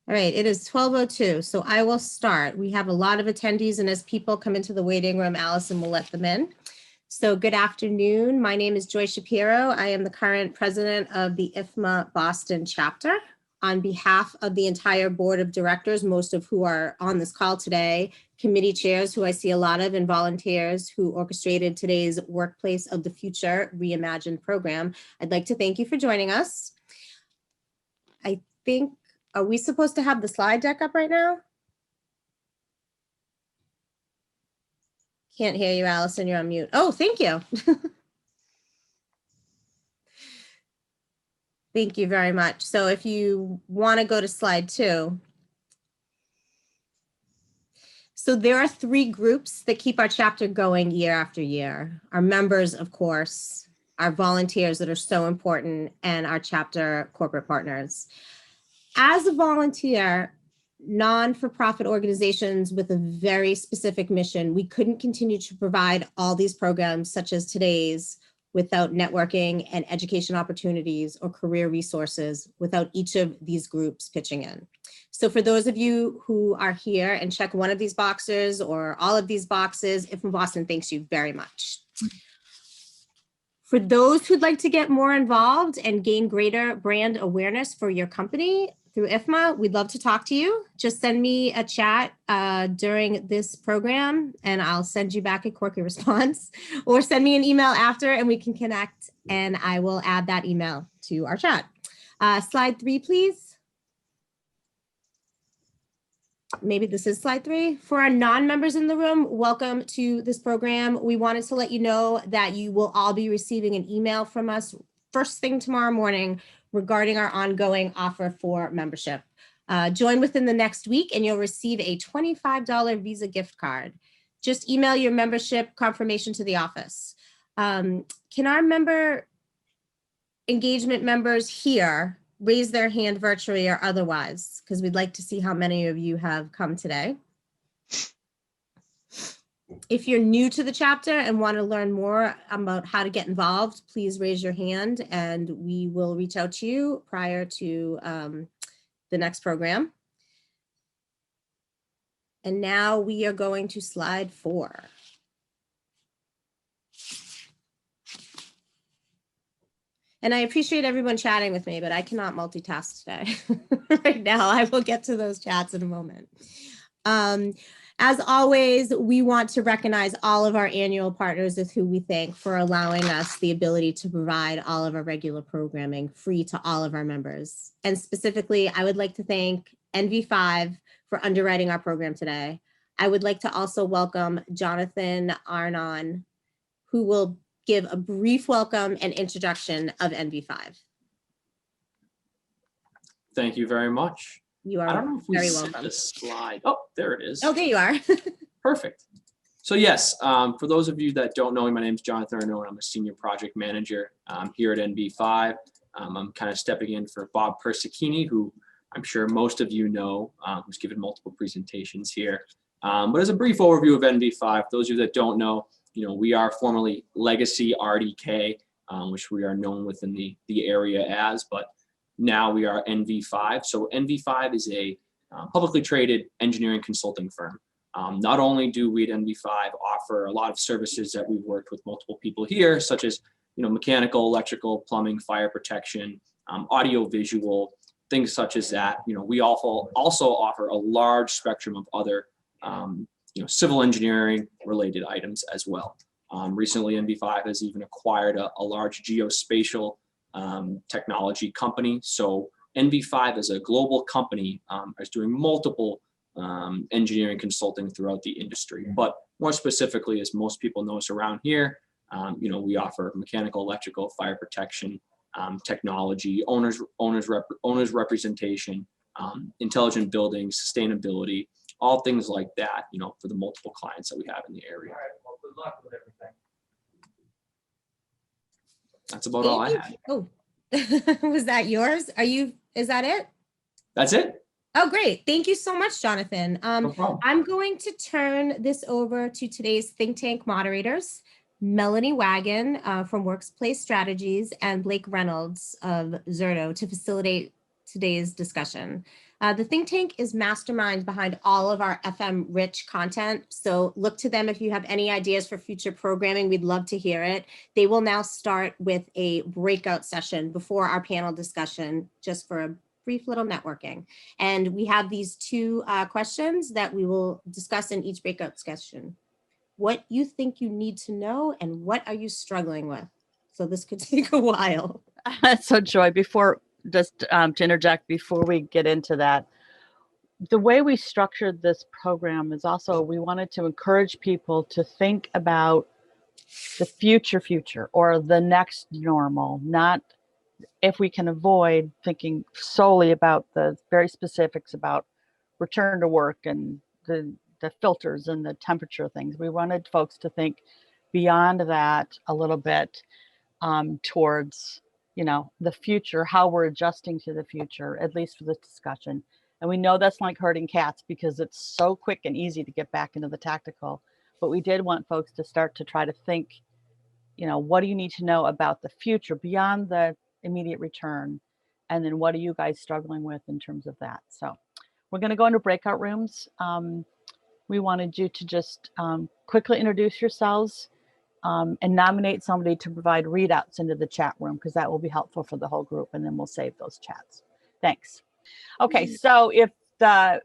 All right, it is 12:02, so I will start. We have a lot of attendees, and as people come into the waiting room, Allison will let them in. So good afternoon. My name is Joy Shapiro. I am the current president of the IFMA Boston chapter. On behalf of the entire board of directors, most of who are on this call today, committee chairs, who I see a lot of, and volunteers who orchestrated today's Workplace of the Future Reimagined program, I'd like to thank you for joining us. I think, are we supposed to have the slide deck up right now? Can't hear you, Allison, you're on mute. Oh, thank you. Thank you very much. So if you want to go to slide 2. So there are 3 groups that keep our chapter going year after year. Our members, of course, our volunteers that are so important, and our chapter corporate partners. As a volunteer, non-for-profit organizations with a very specific mission, we couldn't continue to provide all these programs such as today's without networking and education opportunities or career resources without each of these groups pitching in. So for those of you who are here and check one of these boxes or all of these boxes, IFMA Boston thanks you very much. For those who'd like to get more involved and gain greater brand awareness for your company through IFMA, we'd love to talk to you. Just send me a chat during this program and I'll send you back a quirky response, or send me an email after and we can connect and I will add that email to our chat. Slide 3, please. Maybe this is slide 3. For our non-members in the room, welcome to this program. We wanted to let you know that you will all be receiving an email from us first thing tomorrow morning regarding our ongoing offer for membership. Join within the next week and you'll receive a $25 Visa gift card. Just email your membership confirmation to the office. Can our member engagement members here raise their hand virtually or otherwise, because we'd like to see how many of you have come today. If you're new to the chapter and want to learn more about how to get involved, please raise your hand and we will reach out to you prior to the next program. And now we are going to slide 4. And I appreciate everyone chatting with me, but I cannot multitask today. Right now, I will get to those chats in a moment. As always, we want to recognize all of our annual partners with who we thank for allowing us the ability to provide all of our regular programming free to all of our members. And specifically, I would like to thank NV5 for underwriting our program today. I would like to also welcome Jonathan Arnon, who will give a brief welcome and introduction of NV5. Thank you very much. You are I don't know if we very sent welcome. the slide. Oh, there it is. Oh, there you are. Perfect. So yes, for those of you that don't know me, my name is Jonathan Arnold. I'm a senior project manager here at NV5. I'm kind of stepping in for Bob Persicchini, who I'm sure most of you know, who's given multiple presentations here. But as a brief overview of NV5, those of you that don't know, we are formerly Legacy RDK, which we are known within the area as, but now we are NV5. So NV5 is a publicly traded engineering consulting firm. Not only do we at NV5 offer a lot of services that we've worked with multiple people here, such as mechanical, electrical, plumbing, fire protection, audio visual, things such as that. We also offer a large spectrum of other civil engineering related items as well. Recently, NV5 has even acquired a large geospatial technology company. So NV5 as a global company is doing multiple engineering consulting throughout the industry. But more specifically, as most people know us around here, we offer mechanical, electrical, fire protection, technology, owners representation, intelligent buildings, sustainability, all things like that, for the multiple clients that we have in the area. All right, well, good luck with everything. That's about all I had. Oh, was that yours? Is that it? That's it. Oh, great. Thank you so much, Jonathan. No problem. I'm going to turn this over to today's think tank moderators, Melodee Wagen from Workspace Strategies and Blake Reynolds of Zerto to facilitate today's discussion. The think tank is mastermind behind all of our FM rich content. So look to them if you have any ideas for future programming. We'd love to hear it. They will now start with a breakout session before our panel discussion, just for a brief little networking. And we have these two questions that we will discuss in each breakout session. What you think you need to know and what are you struggling with? So this could take a while. So Joy, before just to interject before we get into that, the way we structured this program is also we wanted to encourage people to think about the future or the next normal, not if we can avoid thinking solely about the very specifics about return to work and the filters and the temperature things. We wanted folks to think beyond that a little bit towards, the future, how we're adjusting to the future, at least for this discussion. And we know that's like herding cats because it's so quick and easy to get back into the tactical. But we did want folks to start to try to think, what do you need to know about the future beyond the immediate return? And then what are you guys struggling with in terms of that? So we're going to go into breakout rooms. We wanted you to just quickly introduce yourselves and nominate somebody to provide readouts into the chat room, because that will be helpful for the whole group, and then we'll save those chats. Thanks. Okay, so if the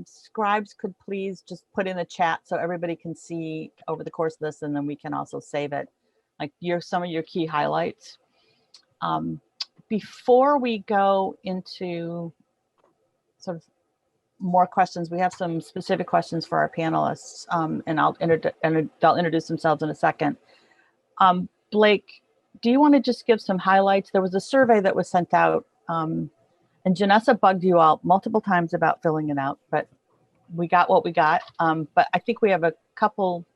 scribes could please just put in the chat so everybody can see over the course of this, and then we can also save it, like some of your key highlights. Before we go into sort of more questions, we have some specific questions for our panelists, and they'll introduce themselves in a second. Blake, do you want to just give some highlights? There was a survey that was sent out, and Janessa bugged you all multiple times about filling it out, but we got what we got. But I think we have a couple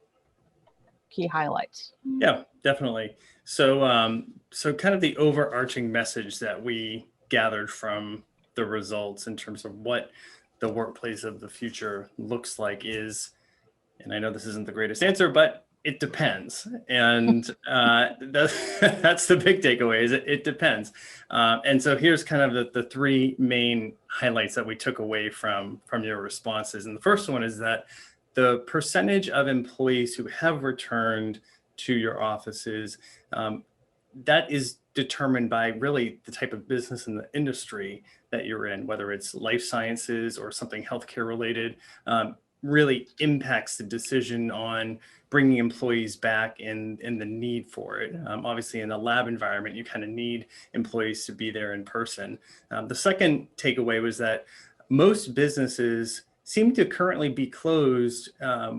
key highlights. Yeah, definitely. So, so kind of the overarching message that we gathered from the results in terms of what the workplace of the future looks like is, and I know this isn't the greatest answer, but it depends. And that's the big takeaway, is it depends. And so here's kind of the three main highlights that we took away from your responses. And the first one is that the percentage of employees who have returned to your offices, that is determined by really the type of business and the industry that you're in, whether it's life sciences or something healthcare related, really impacts the decision on bringing employees back and the need for it. Obviously, in a lab environment, you kind of need employees to be there in person. The second takeaway was that most businesses seem to currently be closed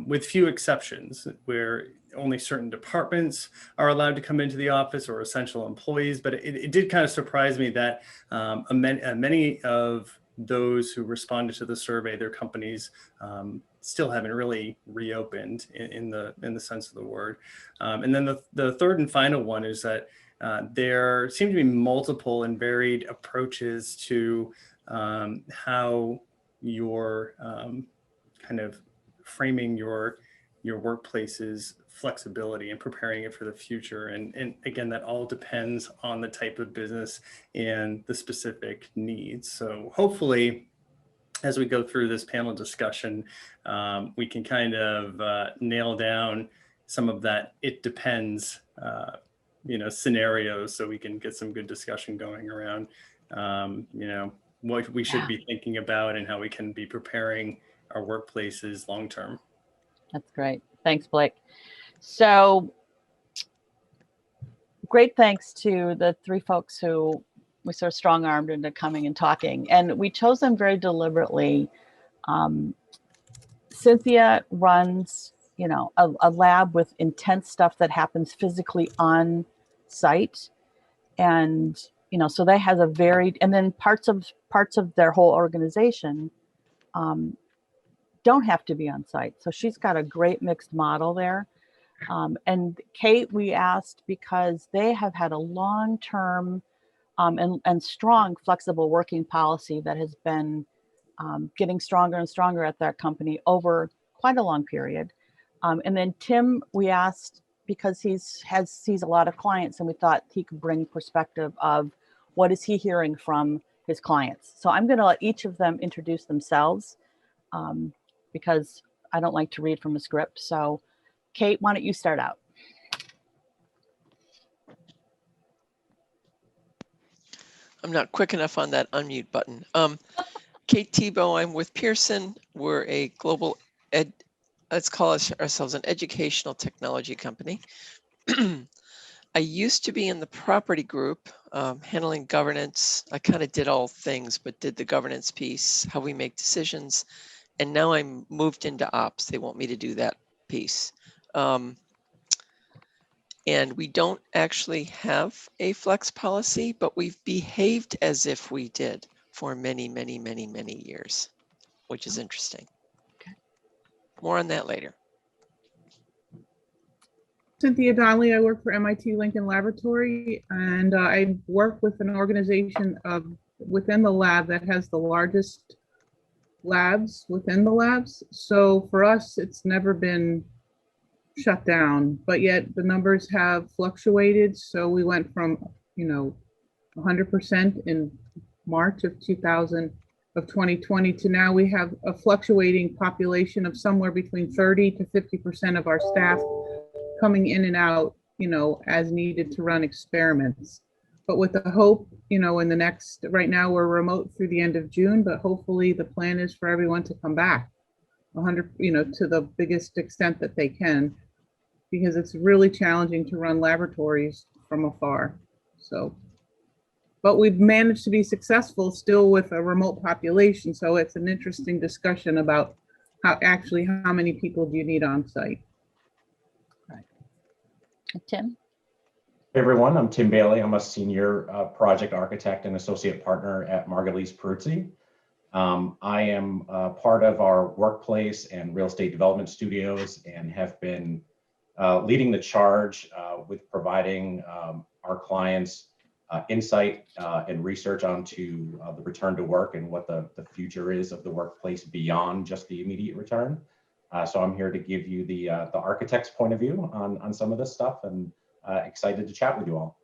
with few exceptions, where only certain departments are allowed to come into the office or essential employees. But it did kind of surprise me that many of those who responded to the survey, their companies still haven't really reopened in the sense of the word. And then the third and final one is that there seem to be multiple and varied approaches to how you're kind of framing your workplace's flexibility and preparing it for the future. And again, that all depends on the type of business and the specific needs. So hopefully, as we go through this panel discussion, we can kind of nail down some of that "it depends" scenarios, so we can get some good discussion going around what we should be thinking about and how we can be preparing our workplaces long term. That's great. Thanks, Blake. So great thanks to the three folks who we sort of strong-armed into coming and talking. And we chose them very deliberately. Cynthia runs, a lab with intense stuff that happens physically on site. And, so that has a varied, and then parts of their whole organization don't have to be on site. So she's got a great mixed model there. And Kate, we asked because they have had a long-term and strong flexible working policy that has been getting stronger and stronger at that company over quite a long period. And then Tim, we asked because he sees a lot of clients, and we thought he could bring perspective of what is he hearing from his clients. So I'm going to let each of them introduce themselves because I don't like to read from a script. So Kate, why don't you start out? I'm not quick enough on that unmute button. Kate Tebow, I'm with Pearson. We're a global let's call ourselves an educational technology company. I used to be in the property group, handling governance. I kind of did all things, but did the governance piece, how we make decisions. And now I'm moved into ops. They want me to do that piece. And we don't actually have a flex policy, but we've behaved as if we did for many, many, many, many years, which is interesting. Okay. More on that later. Cynthia Donnelly, I work for MIT Lincoln Laboratory, and I work with an organization within the lab that has the largest labs within the labs. So for us, it's never been shut down, but yet the numbers have fluctuated. So we went from, 100% in March of 2020 to now we have a fluctuating population of somewhere between 30 to 50% of our staff coming in and out, as needed to run experiments. But with the hope, in the next, right now we're remote through the end of June, but hopefully the plan is for everyone to come back 100, to the biggest extent that they can, because it's really challenging to run laboratories from afar. So, but we've managed to be successful still with a remote population. So it's an interesting discussion about how many people do you need on site? Tim? Hey everyone, I'm Tim Bailey. I'm a senior project architect and associate partner at Margulies Peruzzi. I am part of our workplace and real estate development studios and have been leading the charge with providing our clients insight and research onto the return to work and what the future is of the workplace beyond just the immediate return. So I'm here to give you the architect's point of view on some of this stuff, and excited to chat with you all.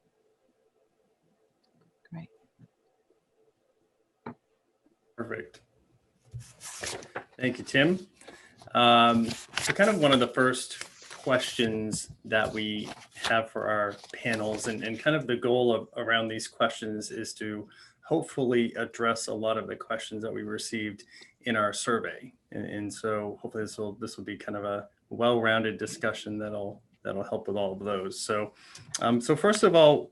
Great. Perfect. Thank you, Tim. So kind of one of the first questions that we have for our panels, and kind of the goal around these questions is to hopefully address a lot of the questions that we received in our survey. And so hopefully this will be kind of a well-rounded discussion that'll help with all of those. So, so first of all,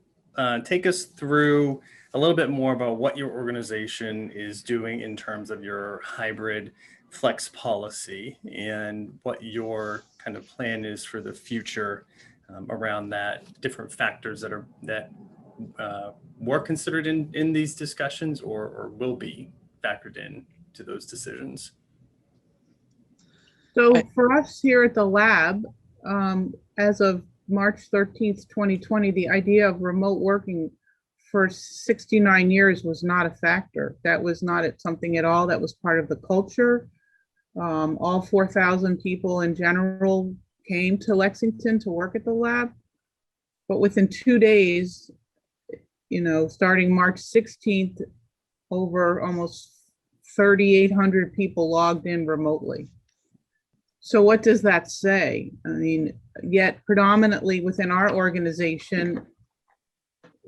take us through a little bit more about what your organization is doing in terms of your hybrid flex policy and what your kind of plan is for the future around that, different factors that were considered in these discussions or will be factored in to those decisions. So for us here at the lab, as of March 13th, 2020, the idea of remote working for 69 years was not a factor. That was not something at all. That was part of the culture. All 4,000 people in general came to Lexington to work at the lab. But within 2 days, starting March 16th, over almost 3,800 people logged in remotely. So what does that say? I mean, yet predominantly within our organization,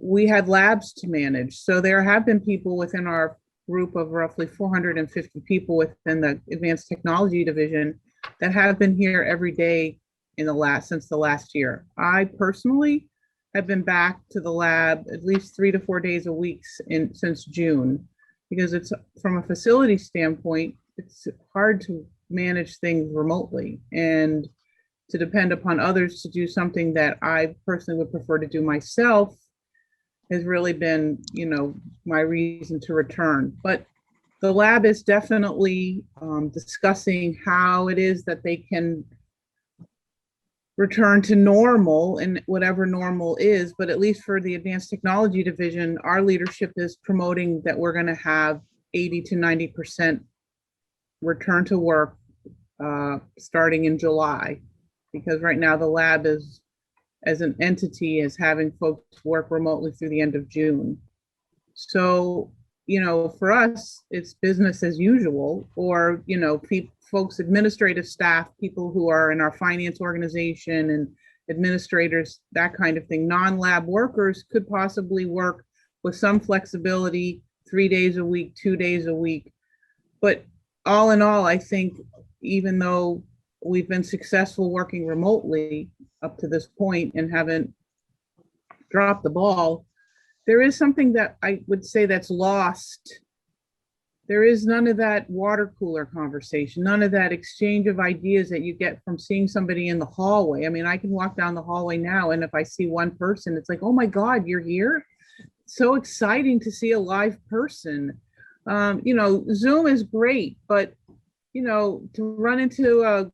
we had labs to manage. So there have been people within our group of roughly 450 people within the advanced technology division that have been here every day since the last year. I personally have been back to the lab at least 3 to 4 days a week since June, because it's, from a facility standpoint, it's hard to manage things remotely and to depend upon others to do something that I personally would prefer to do myself has really been, my reason to return. But the lab is definitely discussing how it is that they can return to normal, and whatever normal is. But at least for the advanced technology division, our leadership is promoting that we're going to have 80 to 90% return to work starting in July, because right now the lab is, as an entity, is having folks work remotely through the end of June. So for us, it's business as usual, or, folks, administrative staff, people who are in our finance organization and administrators, that kind of thing. Non-lab workers could possibly work with some flexibility, 3 days a week, 2 days a week. But all in all, I think even though we've been successful working remotely up to this point and haven't dropped the ball, there is something that I would say that's lost. There is none of that water cooler conversation, none of that exchange of ideas that you get from seeing somebody in the hallway. I mean, I can walk down the hallway now, and if I see one person, it's like, oh my God, you're here. So exciting to see a live person. Zoom is great, but, to run into a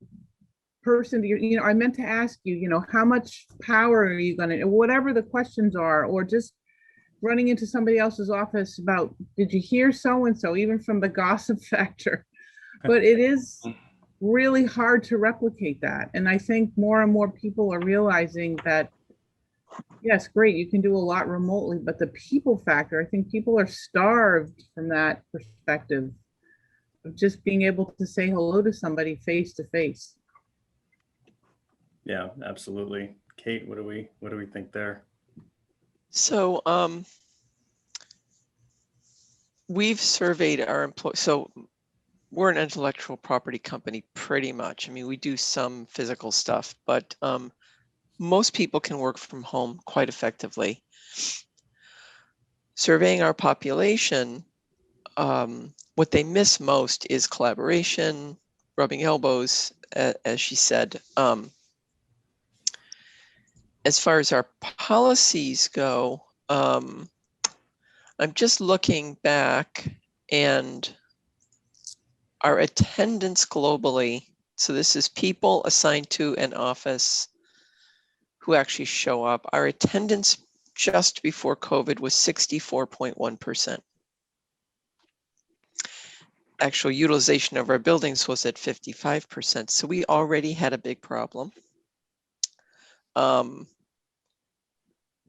person, I meant to ask you, how much power are you going to, whatever the questions are, or just running into somebody else's office about, did you hear so-and-so, even from the gossip factor. But it is really hard to replicate that. And I think more and more people are realizing that, yes, great, you can do a lot remotely, but the people factor, I think people are starved from that perspective of just being able to say hello to somebody face to face. Yeah, absolutely. Kate, what do we think there? So we've surveyed our employees. So we're an intellectual property company pretty much. I mean, we do some physical stuff, but most people can work from home quite effectively. Surveying our population, what they miss most is collaboration, rubbing elbows, as she said. As far as our policies go, I'm just looking back, and our attendance globally, so this is people assigned to an office who actually show up. Our attendance just before COVID was 64.1%. Actual utilization of our buildings was at 55%. So we already had a big problem.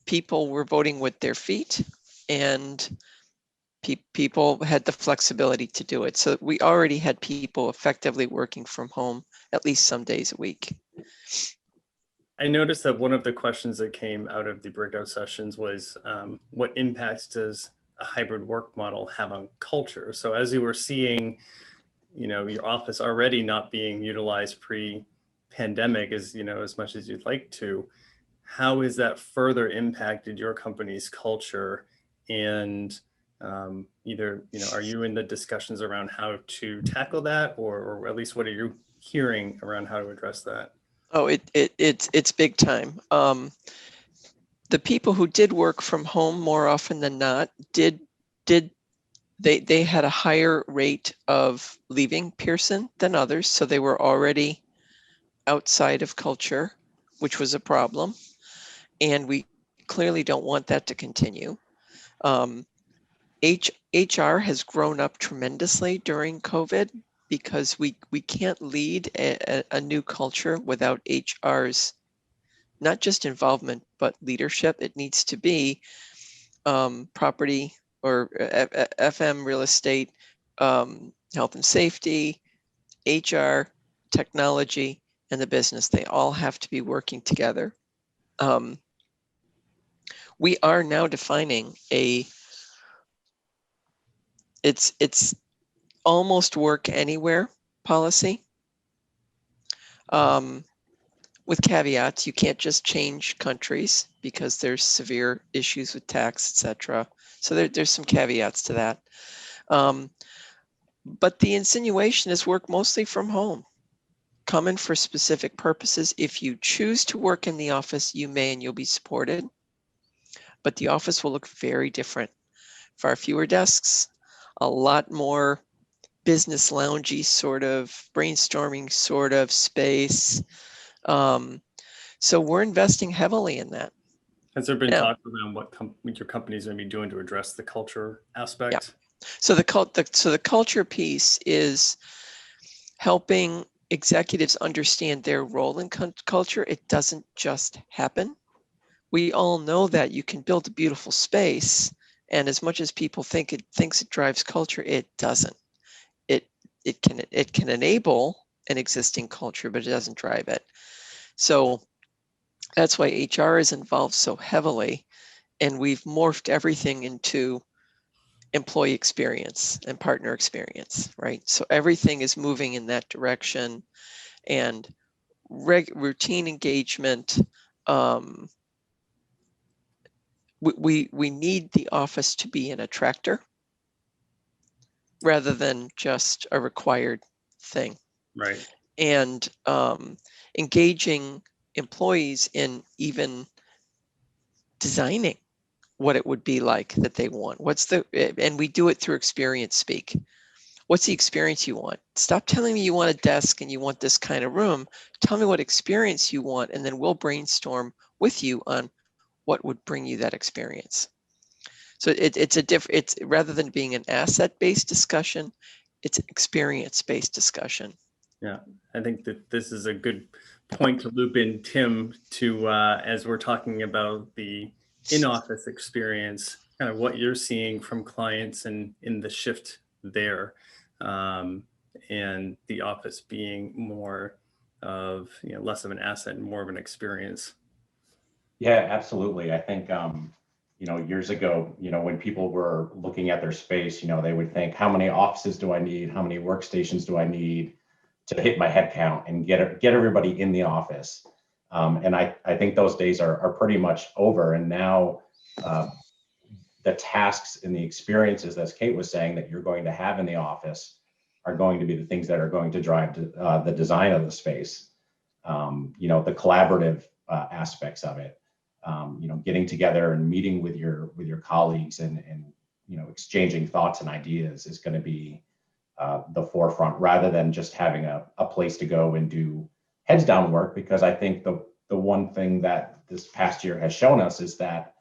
People were voting with their feet, and people had the flexibility to do it. So we already had people effectively working from home at least some days a week. I noticed that one of the questions that came out of the breakout sessions was what impacts does a hybrid work model have on culture? So as you were seeing, your office already not being utilized pre-pandemic as much as you'd like to, how has that further impacted your company's culture? And either, are you in the discussions around how to tackle that, or at least what are you hearing around how to address that? Oh, it's big time. The people who did work from home more often than not they had a higher rate of leaving Pearson than others, so they were already outside of culture, which was a problem, and we clearly don't want that to continue. HR has grown up tremendously during COVID, because we can't lead a new culture without HR's not just involvement, but leadership. It needs to be property or FM, real estate, health and safety, HR, technology, and the business. They all have to be working together. We are now defining it's almost work anywhere policy. With caveats, you can't just change countries because there's severe issues with tax, etc. So there's some caveats to that. But the insinuation is work mostly from home. Come in for specific purposes. If you choose to work in the office, you may, and you'll be supported. But the office will look very different. Far fewer desks, a lot more business loungy sort of brainstorming sort of space. So we're investing heavily in that. Has there been talk around what your company's going to be doing to address the culture aspect? Yeah. So the culture piece is helping executives understand their role in culture. It doesn't just happen. We all know that you can build a beautiful space And as much as people think it thinks it drives culture, it doesn't. It can enable an existing culture, but it doesn't drive it. So that's why HR is involved so heavily, and we've morphed everything into employee experience and partner experience, right? So everything is moving in that direction, and routine engagement. We need the office to be an attractor rather than just a required thing. Right. And engaging employees in even designing what it would be like that they want. And we do it through experience speak. What's the experience you want? Stop telling me you want a desk and you want this kind of room. Tell me what experience you want, and then we'll brainstorm with you on what would bring you that experience. So it's rather than being an asset-based discussion, it's an experience-based discussion. Yeah, I think that this is a good point to loop in Tim to as we're talking about the in-office experience, kind of what you're seeing from clients and in the shift there, and the office being more of, less of an asset and more of an experience. Yeah, absolutely. I think, years ago, when people were looking at their space, they would think, how many offices do I need? How many workstations do I need to hit my head count and get everybody in the office? And I think those days are pretty much over. And now the tasks and the experiences, as Kate was saying, that you're going to have in the office are going to be the things that are going to drive the design of the space. The collaborative aspects of it. Getting together and meeting with your colleagues and exchanging thoughts and ideas is going to be the forefront, rather than just having a place to go and do heads down work. Because I think the one thing that this past year has shown us is that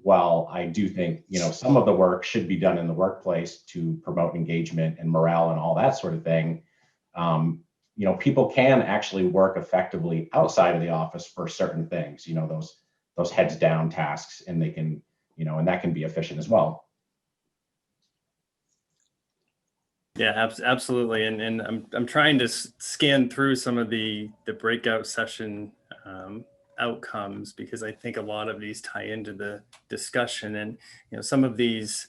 while I do think some of the work should be done in the workplace to promote engagement and morale and all that sort of thing, people can actually work effectively outside of the office for certain things, those heads down tasks, and they can, and that can be efficient as well. Yeah, absolutely. And I'm trying to scan through some of the breakout session outcomes, because I think a lot of these tie into the discussion, and some of these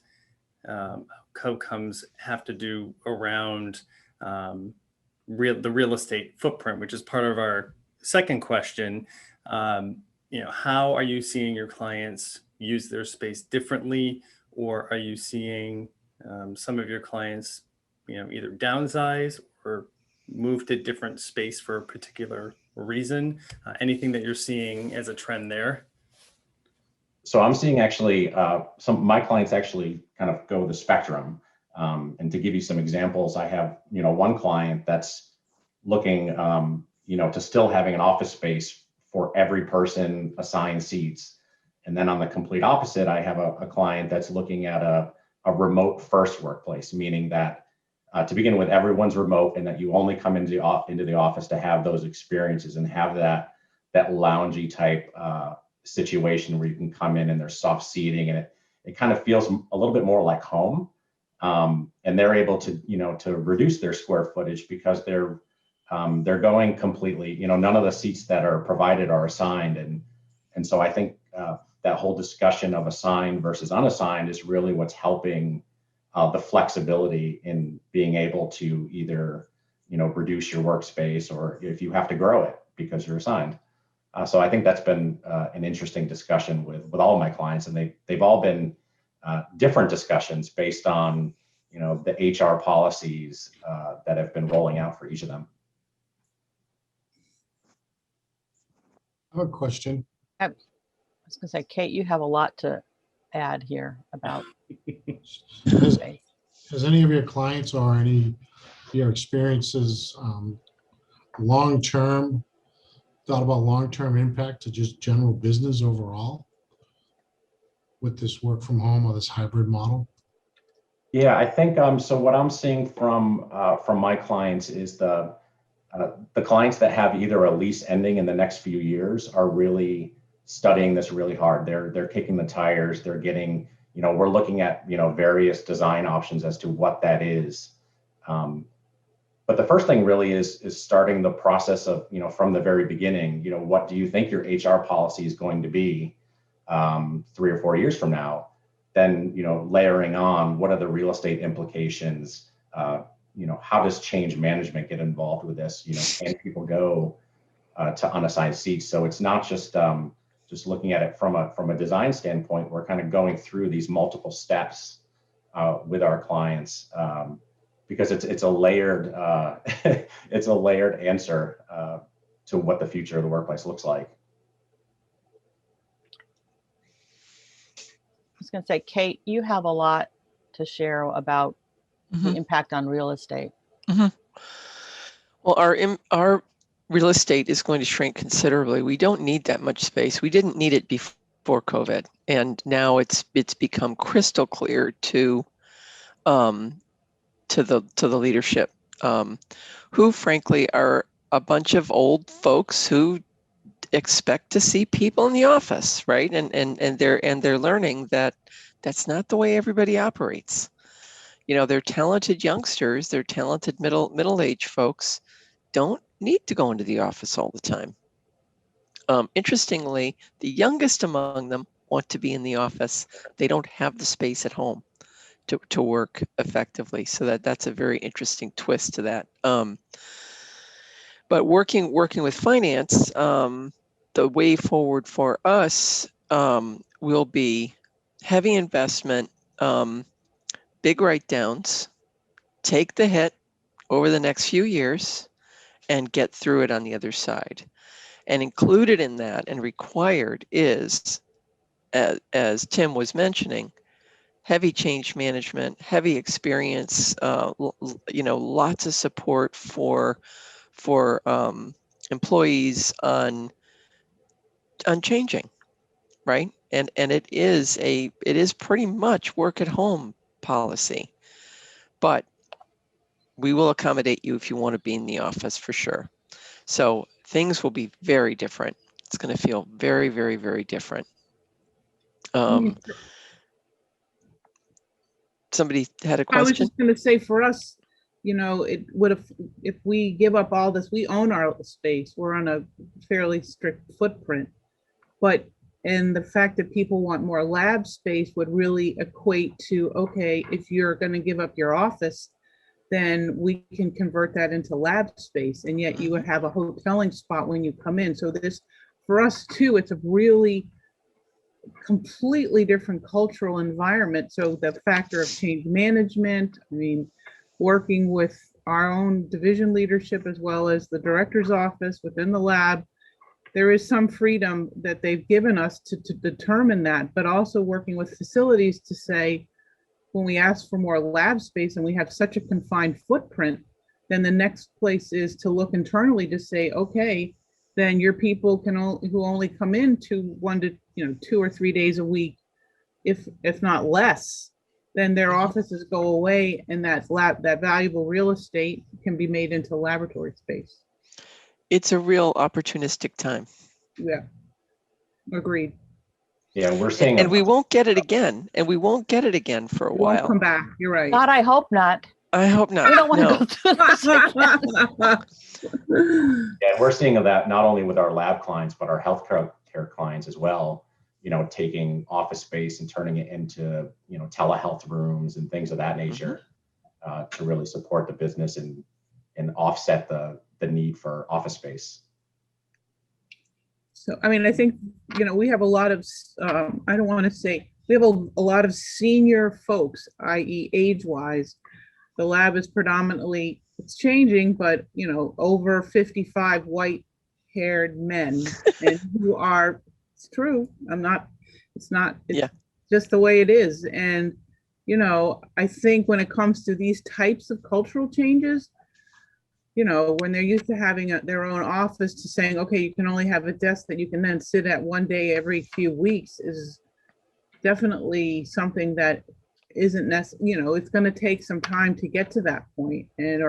outcomes have to do around the real estate footprint, which is part of our second question. How are you seeing your clients use their space differently, or are you seeing some of your clients either downsize or move to different space for a particular reason? Anything that you're seeing as a trend there? So I'm seeing actually some of my clients actually kind of go the spectrum. And to give you some examples, I have one client that's looking to still having an office space for every person, assigned seats. And then on the complete opposite, I have a client that's looking at a remote first workplace, meaning that to begin with, everyone's remote, and that you only come into the office to have those experiences and have that loungy type situation where you can come in and there's soft seating, and it kind of feels a little bit more like home. And they're able to to reduce their square footage because they're going completely, none of the seats that are provided are assigned, and so I think that whole discussion of assigned versus unassigned is really what's helping the flexibility in being able to either reduce your workspace, or if you have to grow it because you're assigned. So I think that's been an interesting discussion with all of my clients, and they've all been different discussions based on the HR policies that have been rolling out for each of them. I have a question. I was going to say, Kate, you have a lot to add here about. Has any of your clients or any of your experiences thought about long-term impact to just general business overall with this work from home or this hybrid model? Yeah, I think so. What I'm seeing from my clients is the clients that have either a lease ending in the next few years are really studying this really hard. They're kicking the tires. They're getting we're looking at, various design options as to what that is. But the first thing really is starting the process of, from the very beginning, what do you think your HR policy is going to be 3 or 4 years from now? Then, layering on what are the real estate implications? How does change management get involved with this? Can people go to unassigned seats? So it's not just looking at it from a design standpoint. We're kind of going through these multiple steps with our clients. Because it's a layered it's a layered answer to what the future of the workplace looks like. I was going to say, Kate, you have a lot to share about the impact on real estate. Well, our real estate is going to shrink considerably. We don't need that much space. We didn't need it before COVID, and now it's become crystal clear to the leadership, who frankly are a bunch of old folks who expect to see people in the office, right? And they're learning that that's not the way everybody operates. They're talented youngsters, they're talented middle-aged folks, don't need to go into the office all the time. Interestingly, the youngest among them want to be in the office. They don't have the space at home to work effectively. So that's a very interesting twist to that. But working with finance, the way forward for us will be heavy investment, big write-downs, take the hit over the next few years and get through it on the other side. And included in that and required is, as Tim was mentioning, heavy change management, heavy experience, lots of support for employees on changing, right? And it is pretty much work at home policy, but we will accommodate you if you want to be in the office for sure. So things will be very different. It's going to feel very, very, very different. Somebody had a question. I was just going to say, for us, it would have, if we give up all this, we own our space. We're on a fairly strict footprint, and the fact that people want more lab space would really equate to, okay, if you're going to give up your office, then we can convert that into lab space, and yet you would have a hoteling spot when you come in. So this, for us too, it's a really completely different cultural environment. So the factor of change management, working with our own division leadership as well as the director's office within the lab, there is some freedom that they've given us to determine that, but also working with facilities to say, when we ask for more lab space and we have such a confined footprint, then the next place is to look internally to say, okay, then your people who only come in to 2 or 3 days a week, if not less, then their offices go away, and that valuable real estate can be made into laboratory space. It's a real opportunistic time. Yeah, agreed. Yeah, we're seeing, and we won't get it again, for a while. Won't come back. You're right. God, I hope not. I hope not. We don't want to go through this. yeah, we're seeing that not only with our lab clients, but our healthcare clients as well. Taking office space and turning it into, telehealth rooms and things of that nature, to really support the business and offset the need for office space. So, I think, we have a lot of, I don't want to say, we have a lot of senior folks, i.e. age-wise. The lab is predominantly, it's changing, but, over 55 white-haired men, and who are, it's true, it's just the way it is. And, I think when it comes to these types of cultural changes, when they're used to having their own office, to saying, okay, you can only have a desk that you can then sit at one day every few weeks, is definitely something that isn't necessary. It's going to take some time to get to that point, and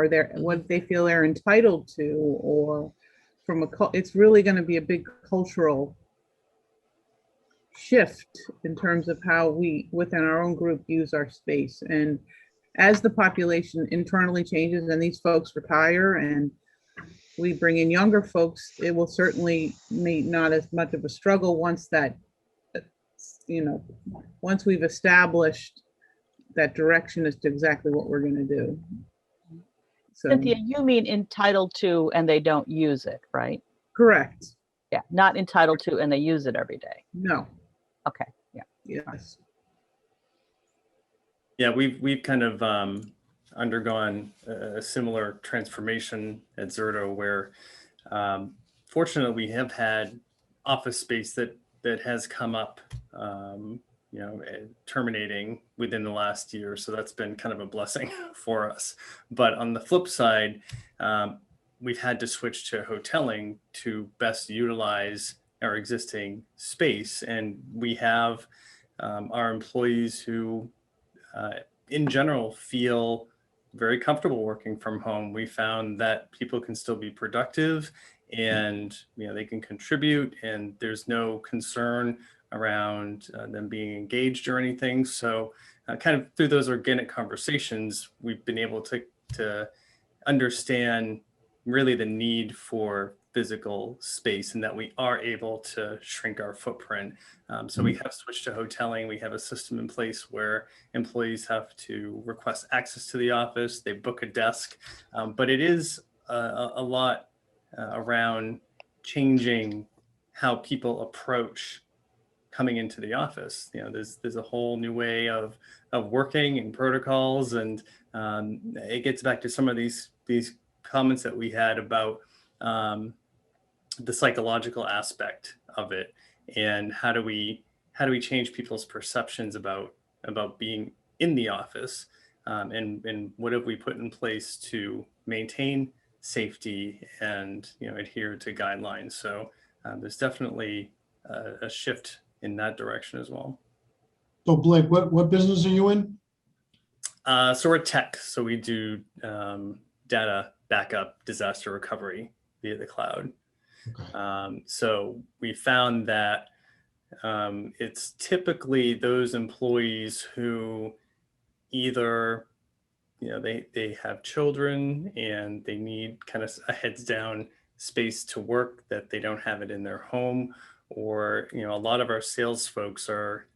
what they feel they're entitled to, or it's really going to be a big cultural shift in terms of how we, within our own group, use our space. And as the population internally changes and these folks retire and we bring in younger folks, it will certainly make not as much of a struggle once that, once we've established that direction as to exactly what we're going to do. So, Cynthia, you mean entitled to and they don't use it, right? correct. Yeah, not entitled to and they use it every day. No. Okay, yeah. Yes. Yeah, we've kind of undergone a similar transformation at Zerto, where fortunately we have had office space that has come up, terminating within the last year. So that's been kind of a blessing for us. But on the flip side, we've had to switch to hoteling to best utilize our existing space. And we have our employees who in general feel very comfortable working from home. We found that people can still be productive and they can contribute, and there's no concern around them being engaged or anything. So kind of through those organic conversations, we've been able to understand really the need for physical space and that we are able to shrink our footprint. So we have switched to hoteling. We have a system in place where employees have to request access to the office. They book a desk, but it is a lot around changing how people approach coming into the office. There's a whole new way of working and protocols, and it gets back to some of these comments that we had about the psychological aspect of it, and how do we change people's perceptions about being in the office, and what have we put in place to maintain safety and adhere to guidelines. So there's definitely a shift in that direction as well. So Blake, what business are you in? So we're tech. So we do data backup, disaster recovery via the cloud. Okay. So we found that it's typically those employees who either they have children and they need kind of a heads down space to work that they don't have it in their home, or a lot of our sales folks are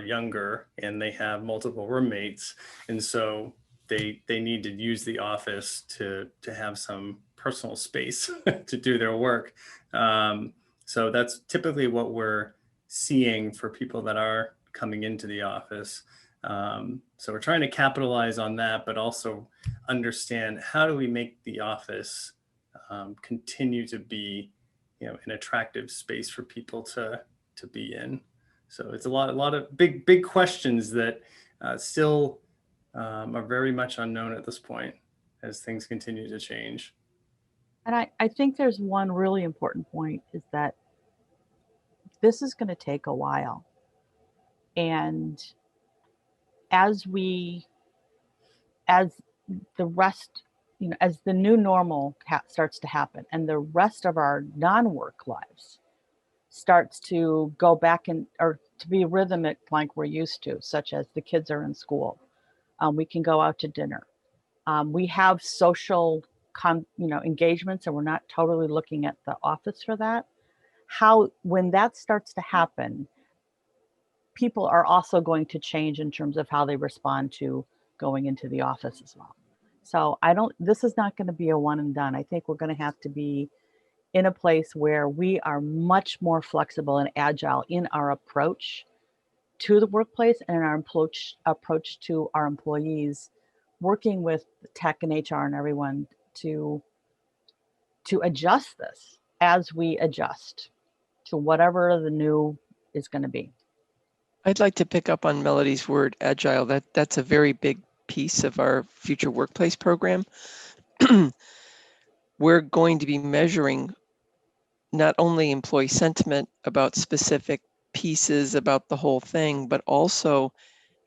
younger and they have multiple roommates, and so they need to use the office to have some personal space to do their work. So that's typically what we're seeing for people that are coming into the office. So we're trying to capitalize on that, but also understand how do we make the office continue to be an attractive space for people to be in. So it's a lot of big questions that still are very much unknown at this point as things continue to change. And I think there's one really important point, is that this is going to take a while. And as the rest, as the new normal starts to happen and the rest of our non-work lives starts to go back or to be rhythmic like we're used to, such as the kids are in school, we can go out to dinner. We have social engagements, and we're not totally looking at the office for that. When that starts to happen, people are also going to change in terms of how they respond to going into the office as well. So this is not going to be a one and done. I think we're going to have to be in a place where we are much more flexible and agile in our approach to the workplace and in our approach to our employees, working with tech and HR and everyone to adjust this as we adjust to whatever the new is going to be. I'd like to pick up on Melodee's word, agile. That's a very big piece of our future workplace program. We're going to be measuring not only employee sentiment about specific pieces about the whole thing, but also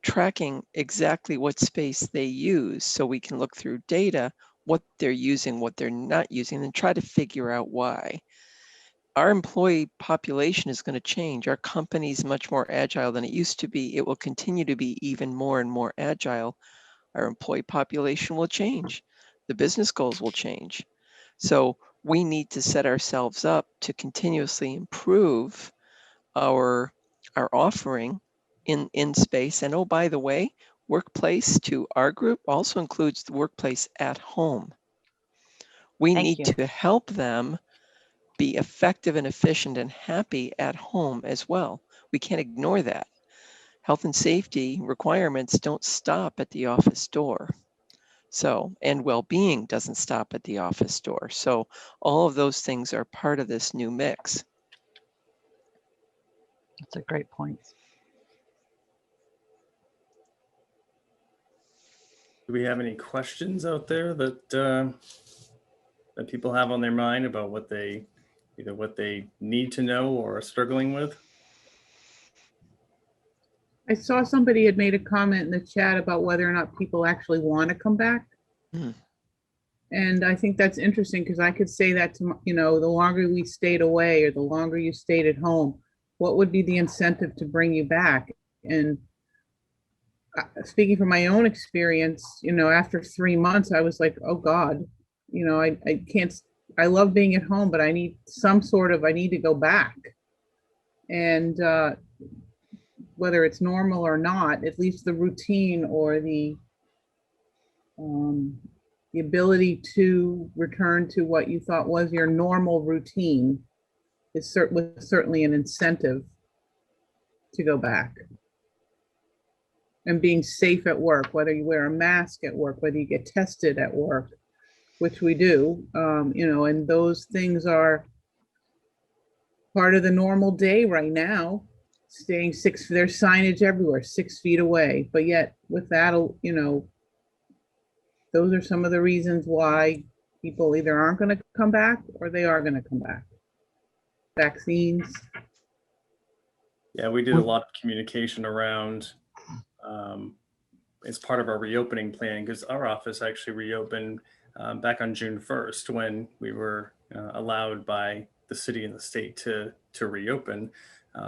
tracking exactly what space they use, so we can look through data, what they're using, what they're not using, and try to figure out why. our employee population is going to change. Our company is much more agile than it used to be. It will continue to be even more and more agile. Our employee population will change. The business goals will change. So we need to set ourselves up to continuously improve our offering in space. And oh, by the way, workplace to our group also includes the workplace at home. We Thank need you. to help them be effective and efficient and happy at home as well. We can't ignore that. Health and safety requirements don't stop at the office door. So, and well-being doesn't stop at the office door. So all of those things are part of this new mix. That's a great point. Do we have any questions out there that that people have on their mind about what they either what they need to know or are struggling with? I saw somebody had made a comment in the chat about whether or not people actually want to come back. Mm. And I think that's interesting because I could say that to, the longer we stayed away or the longer you stayed at home, what would be the incentive to bring you back? And speaking from my own experience, after 3 months, I was like, oh God, I can't, I love being at home, but I need I need to go back. And whether it's normal or not, at least the routine or the ability to return to what you thought was your normal routine was certainly an incentive to go back. And being safe at work, whether you wear a mask at work, whether you get tested at work, which we do, and those things are part of the normal day right now. Staying there's signage everywhere, 6 feet away, but yet with that, those are some of the reasons why people either aren't going to come back or they are going to come back. Vaccines. Yeah, we did a lot of communication around as part of our reopening plan, because our office actually reopened back on June 1st when we were allowed by the city and the state to reopen.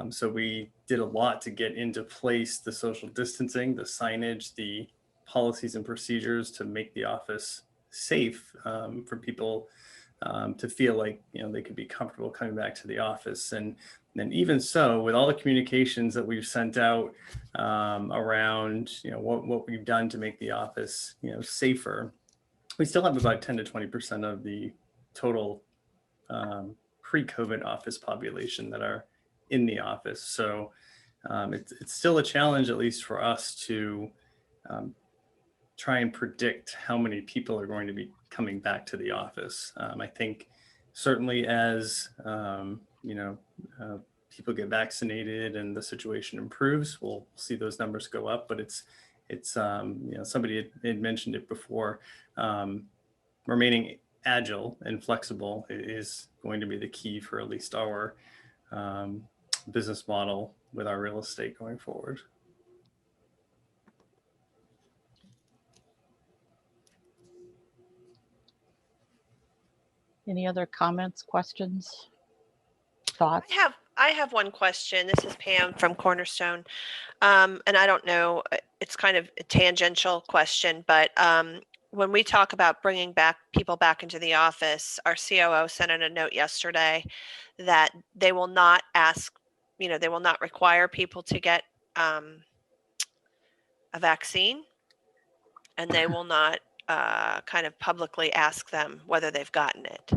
So we did a lot to get into place the social distancing, the signage, the policies and procedures to make the office safe for people to feel like they could be comfortable coming back to the office. And even so, with all the communications that we've sent out around what we've done to make the office safer, we still have about 10 to 20% of the total pre-COVID office population that are in the office. So it's still a challenge, at least for us, to try and predict how many people are going to be coming back to the office. I think certainly as people get vaccinated and the situation improves, we'll see those numbers go up. But it's somebody had mentioned it before. Remaining agile and flexible is going to be the key for at least our business model with our real estate going forward. Any other comments, questions, thoughts? I have one question. This is Pam from Cornerstone. And I don't know, it's kind of a tangential question, but when we talk about bringing people back into the office, our COO sent in a note yesterday that they will not they will not require people to get a vaccine, and they will not kind of publicly ask them whether they've gotten it.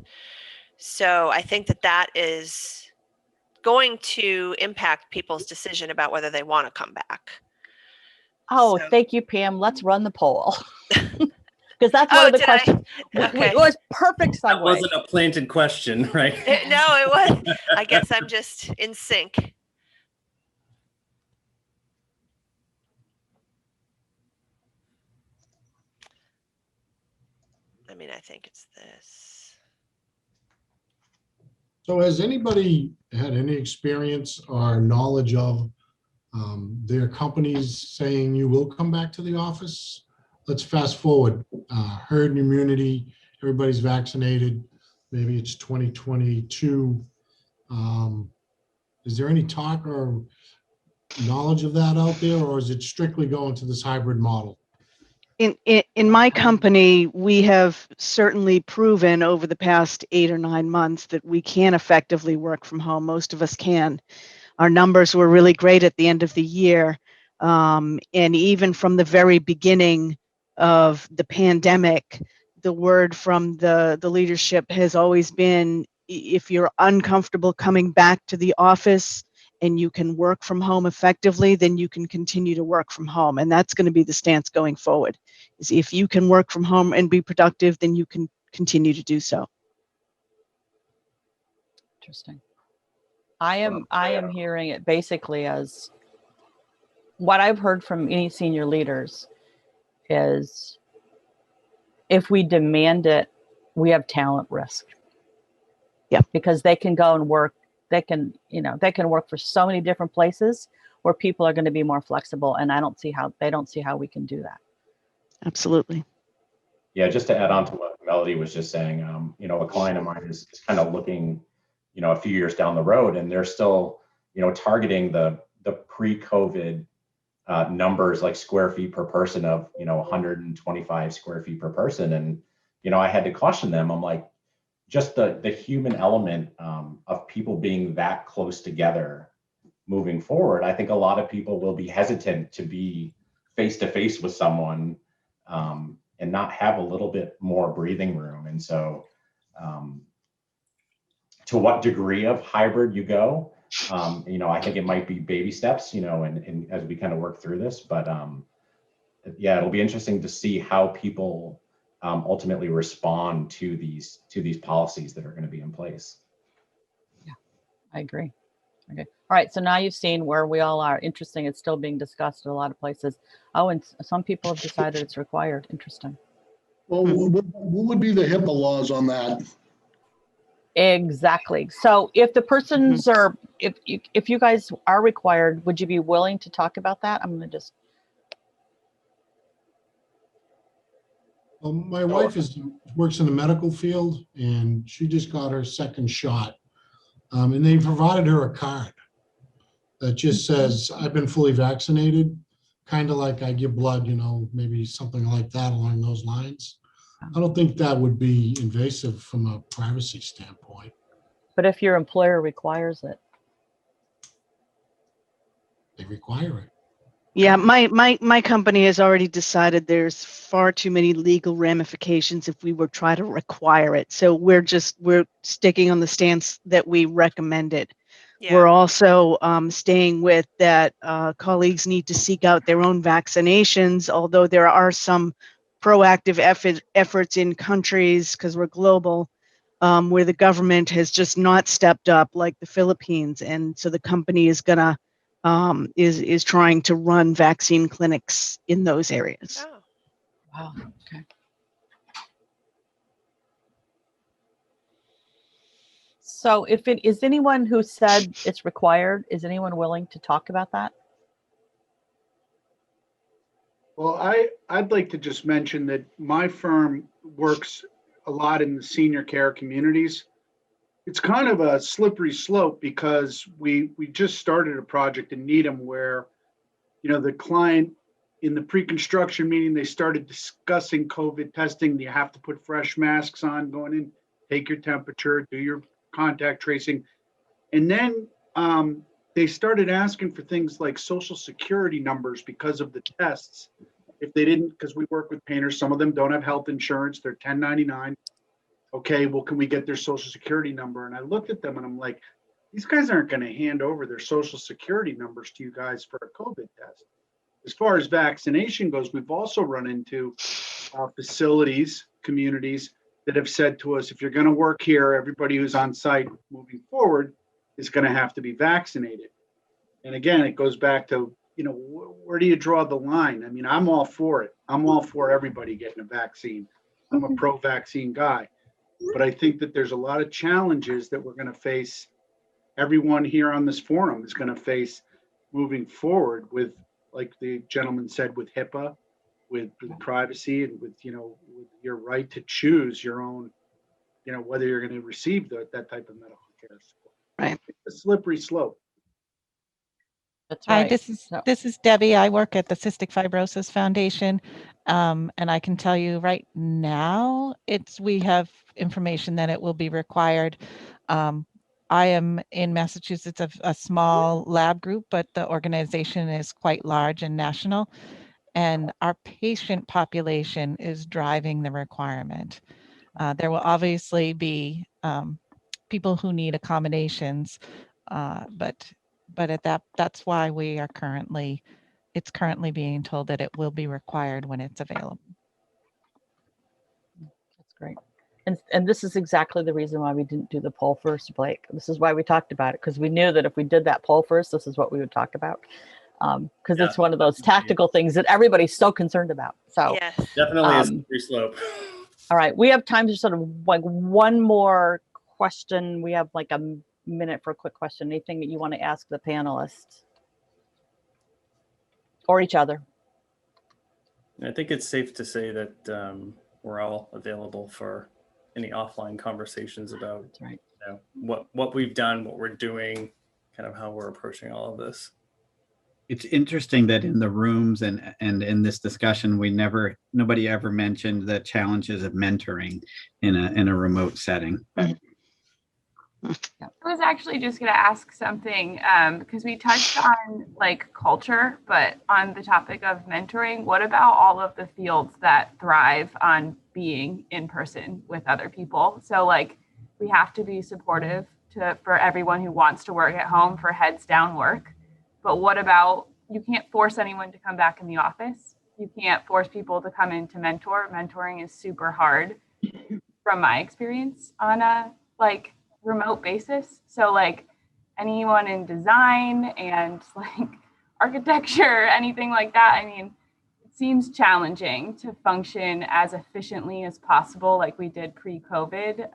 So I think that is going to impact people's decision about whether they want to come back. Oh, So- thank you, Pam. Let's run the poll. Because that's one of the did I? questions. Okay. It was perfect That segue. wasn't a planted question, right? No, it was. I guess I'm just in sync. I mean, I think it's this. So has anybody had any experience or knowledge of their companies saying you will come back to the office? Let's fast forward, herd immunity, everybody's vaccinated, maybe it's 2022. Is there any talk or knowledge of that out there, or is it strictly going to this hybrid model? In my company, we have certainly proven over the past 8 or 9 months that we can effectively work from home. Most of us can. Our numbers were really great at the end of the year. And even from the very beginning of the pandemic, the word from the leadership has always been, if you're uncomfortable coming back to the office and you can work from home effectively, then you can continue to work from home. And that's going to be the stance going forward. Is if you can work from home and be productive, then you can continue to do so. Interesting. I am hearing it basically as what I've heard from any senior leaders is if we demand it, we have talent risk. Yep. Because they can go and work, they can work for so many different places where people are going to be more flexible. And they don't see how we can do that. Absolutely. Yeah, just to add on to what Melody was just saying, a client of mine is kind of looking, a few years down the road, and they're still, targeting the pre-COVID numbers like square feet per person of, 125 square feet per person. And, I had to caution them. I'm like, just the human element of people being that close together moving forward. I think a lot of people will be hesitant to be face to face with someone and not have a little bit more breathing room. And so to what degree of hybrid you go, I think it might be baby steps, and as we kind of work through this, but yeah, it'll be interesting to see how people ultimately respond to these policies that are going to be in place. Yeah, I agree. Okay. All right. So now you've seen where we all are. Interesting. It's still being discussed in a lot of places. Oh, and some people have decided it's required. Interesting. Well, what would be the HIPAA laws on that? Exactly. So if the persons are, if you guys are required, would you be willing to talk about that? I'm going to just. Well, my wife works in the medical field, and she just got her second shot. And they provided her a card that just says, I've been fully vaccinated, kind of like I give blood, maybe something like that along those lines. I don't think that would be invasive from a privacy standpoint. But if your employer requires it. They require it. Yeah, my company has already decided there's far too many legal ramifications if we were try to require it. So we're sticking on the stance that we recommend it. Yeah. We're also staying with that colleagues need to seek out their own vaccinations, although there are some proactive efforts in countries, because we're global, where the government has just not stepped up, like the Philippines. And so the company is gonna is trying to run vaccine clinics in those areas. Oh. Wow. Okay. So if it is anyone who said it's required, is anyone willing to talk about that? Well, I'd like to just mention that my firm works a lot in the senior care communities. It's kind of a slippery slope because we just started a project in Needham where, the client in the pre-construction meeting, they started discussing COVID testing. You have to put fresh masks on going in, take your temperature, do your contact tracing. And then they started asking for things like social security numbers because of the tests. If they didn't, because we work with painters, some of them don't have health insurance, they're 1099. Okay, well, can we get their social security number? And I looked at them and I'm like, these guys aren't going to hand over their social security numbers to you guys for a COVID test. As far as vaccination goes, we've also run into facilities, communities that have said to us, if you're going to work here, everybody who's on site moving forward is going to have to be vaccinated. And again, it goes back to, where do you draw the line? I mean, I'm all for it. I'm all for everybody getting a vaccine. I'm a pro-vaccine guy. But I think that there's a lot of challenges that we're going to face. Everyone here on this forum is going to face moving forward with, like the gentleman said, with HIPAA, with privacy, and with, with your right to choose your own, whether you're going to receive that type of medical care. a slippery slope. That's Hi, right. this is Debbie. I work at the Cystic Fibrosis Foundation, and I can tell you right now, we have information that it will be required. I am in Massachusetts, a small lab group, but the organization is quite large and national, and our patient population is driving the requirement. There will obviously be people who need accommodations, but that's why it's currently being told that it will be required when it's available. That's great. And this is exactly the reason why we didn't do the poll first, Blake. This is why we talked about it, because we knew that if we did that poll first, this is what we would talk about. Because it's one of those tactical things that everybody's so concerned about. So Yes. Definitely a slippery slope. all right, we have time to sort of like one more question. We have like a minute for a quick question. Anything that you want to ask the panelists or each other? I think it's safe to say that we're all available for any offline conversations about That's right. What we've done, what we're doing, kind of how we're approaching all of this. It's interesting that in the rooms and in this discussion, nobody ever mentioned the challenges of mentoring in a remote setting. I was actually just going to ask something because we touched on like culture, but on the topic of mentoring, what about all of the fields that thrive on being in person with other people? So like we have to be supportive for everyone who wants to work at home for heads down work. But what about, you can't force anyone to come back in the office. You can't force people to come in to mentor. Mentoring is super hard from my experience on a like remote basis. So like anyone in design and like architecture, anything like that, I mean, it seems challenging to function as efficiently as possible like we did pre-COVID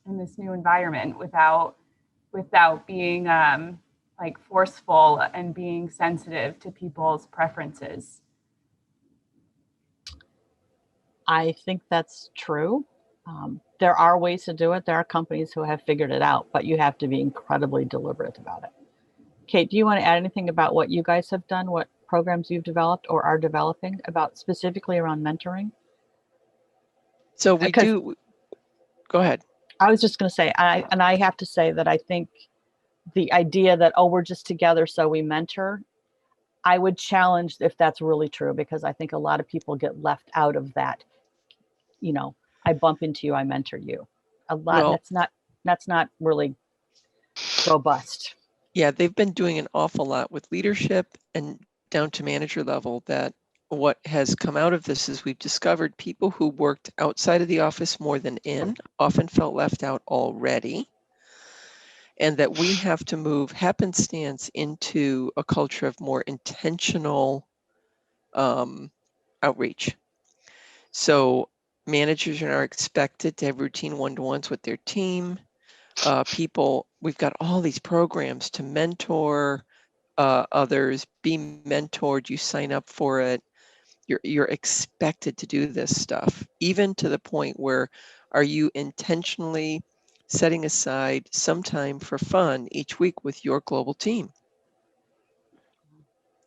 in this new environment without being like forceful and being sensitive to people's preferences. I think that's true. There are ways to do it. There are companies who have figured it out, but you have to be incredibly deliberate about it. Kate, do you want to add anything about what you guys have done, what programs you've developed or are developing about specifically around mentoring? So we do, go ahead. I was just going to say, I have to say that I think the idea that, oh, we're just together so we mentor, I would challenge if that's really true, because I think a lot of people get left out of that. You know, I bump into you, I mentor you. A lot, well, that's not really robust. Yeah, they've been doing an awful lot with leadership and down to manager level. That what has come out of this is we've discovered people who worked outside of the office more than in often felt left out already. And that we have to move happenstance into a culture of more intentional outreach. So managers are expected to have routine one-to-ones with their team. We've got all these programs to mentor others, be mentored, you sign up for it. You're expected to do this stuff, even to the point where are you intentionally setting aside some time for fun each week with your global team?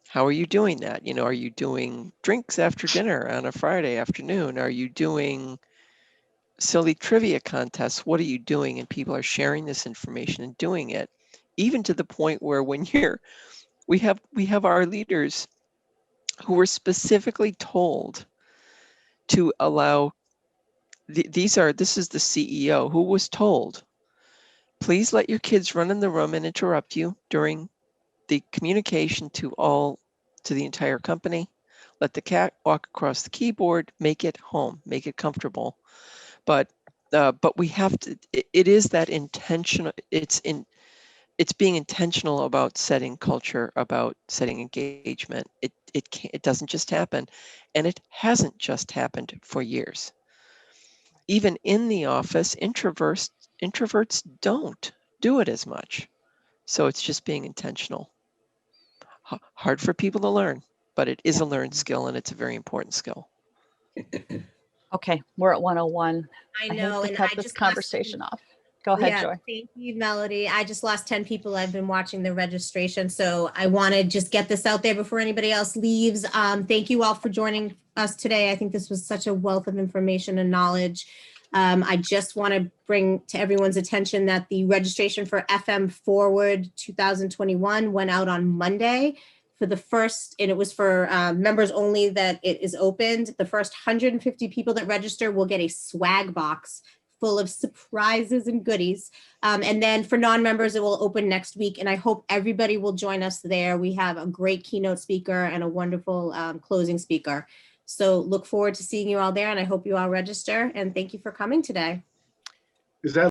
How are you doing that? You know, are you doing drinks after dinner on a Friday afternoon? Are you doing silly trivia contests? What are you doing? And people are sharing this information and doing it, even to the point where when we have our leaders who were specifically told to allow this is the CEO who was told, please let your kids run in the room and interrupt you during the communication to the entire company. Let the cat walk across the keyboard, make it home, make it comfortable. But we have to, it is that intentional, it's being intentional about setting culture, about setting engagement. It doesn't just happen, and it hasn't just happened for years. Even in the office, introverts don't do it as much. So it's just being intentional. Hard for people to learn, but it is a learned skill, and it's a very important skill. Okay, we're at 101. I know, hate to cut this conversation off. Go ahead, Yeah, Joy. thank you, Melody. I just lost 10 people. I've been watching the registration, so I want to just get this out there before anybody else leaves. Thank you all for joining us today. I think this was such a wealth of information and knowledge. I just want to bring to everyone's attention that the registration for FM Forward 2021 went out on Monday for the first, and it was for members only that it is opened. The first 150 people that register will get a swag box full of surprises and goodies. And then for non-members, it will open next week. And I hope everybody will join us there. We have a great keynote speaker and a wonderful closing speaker. So look forward to seeing you all there, and I hope you all register. And thank you for coming today. Is that